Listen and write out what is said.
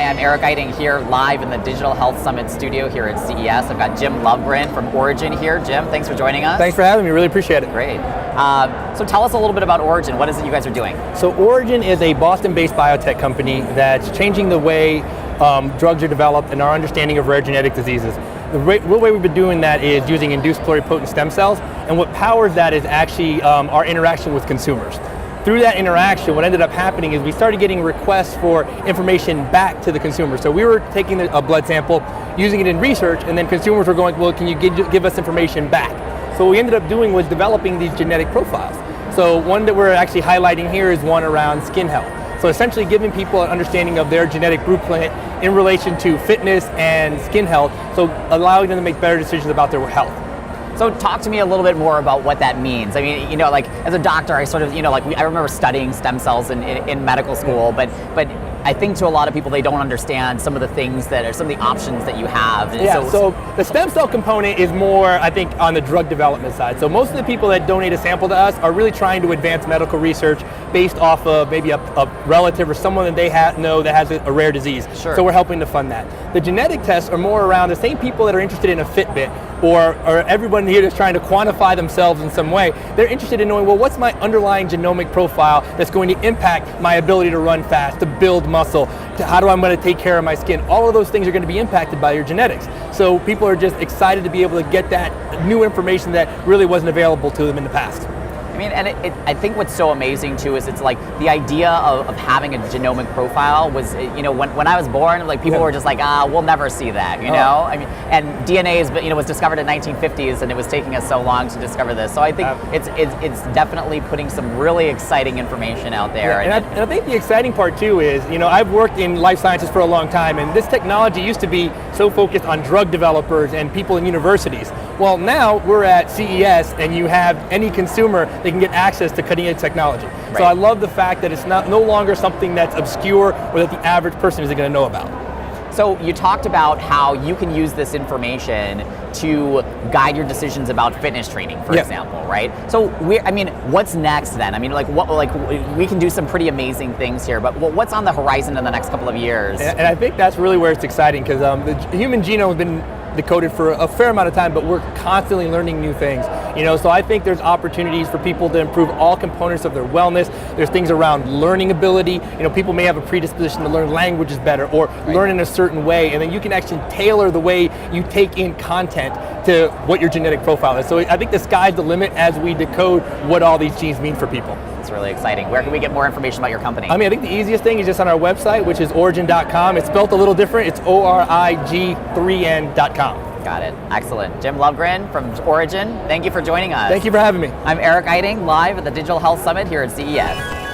am Eric Eiting here live in the Digital Health Summit studio here at CES. I've got Jim Lovgren from Origin here. Jim, thanks for joining us. Thanks for having me, really appreciate it. Great. So tell us a little bit about Origin. What is it you guys are doing? So Origin is a Boston-based biotech company that's changing the way drugs are developed and our understanding of rare genetic diseases. The real way we've been doing that is using induced pluripotent stem cells, and what powers that is actually our interaction with consumers. Through that interaction, what ended up happening is we started getting requests for information back to the consumer. So we were taking a blood sample, using it in research, and then consumers were going, well, can you give us information back? So what we ended up doing was developing these genetic profiles. So one that we're actually highlighting here is one around skin health. So essentially giving people an understanding of their genetic blueprint in relation to fitness and skin health, so allowing them to make better decisions about their health. So talk to me a little bit more about what that means. I mean, you know, like as a doctor, I sort of, you know, like I remember studying stem cells in medical school, but I think to a lot of people, they don't understand some of the things that are, some of the options that you have. And yeah, so the stem cell component is more, I think, on the drug development side. So most of the people that donate a sample to us are really trying to advance medical research based off of maybe a relative or someone that they know that has a rare disease. Sure. So we're helping to fund that. The genetic tests are more around the same people that are interested in a Fitbit, or everyone here that's trying to quantify themselves in some way. They're interested in knowing, well, what's my underlying genomic profile that's going to impact my ability to run fast, to build muscle, to how do I'm going to take care of my skin. All of those things are going to be impacted by your genetics. So people are just excited to be able to get that new information that really wasn't available to them in the past. I mean, and I think what's so amazing too is it's like the idea of having a genomic profile was, you know, when I was born, like people were just like, we'll never see that, you know? I mean, and DNA is, you know, was discovered in 1950s, and it was taking us so long to discover this. So I think it's definitely putting some really exciting information out there. Yeah, and I think the exciting part too is, you know, I've worked in life sciences for a long time, and this technology used to be so focused on drug developers and people in universities. Well, now we're at CES, and you have any consumer, they can get access to cutting edge technology. Right. So I love the fact that it's no longer something that's obscure or that the average person isn't going to know about. So you talked about how you can use this information to guide your decisions about fitness training, for example, right? So I mean, what's next then? I mean, we can do some pretty amazing things here, but what's on the horizon in the next couple of years? And I think that's really where it's exciting, because the human genome has been decoded for a fair amount of time, but we're constantly learning new things. You know, so I think there's opportunities for people to improve all components of their wellness. There's things around learning ability. You know, people may have a predisposition to learn languages better or learn in a certain way, and then you can actually tailor the way you take in content to what your genetic profile is. So I think the sky's the limit as we decode what all these genes mean for people. It's really exciting. Where can we get more information about your company? I mean, I think the easiest thing is just on our website, which is origin.com. It's spelled a little different. It's ORIG3N.com. Got it. Excellent. Jim Lovgren from Origin, thank you for joining us. Thank you for having me. I'm Eric Eiting, live at the Digital Health Summit here at CES.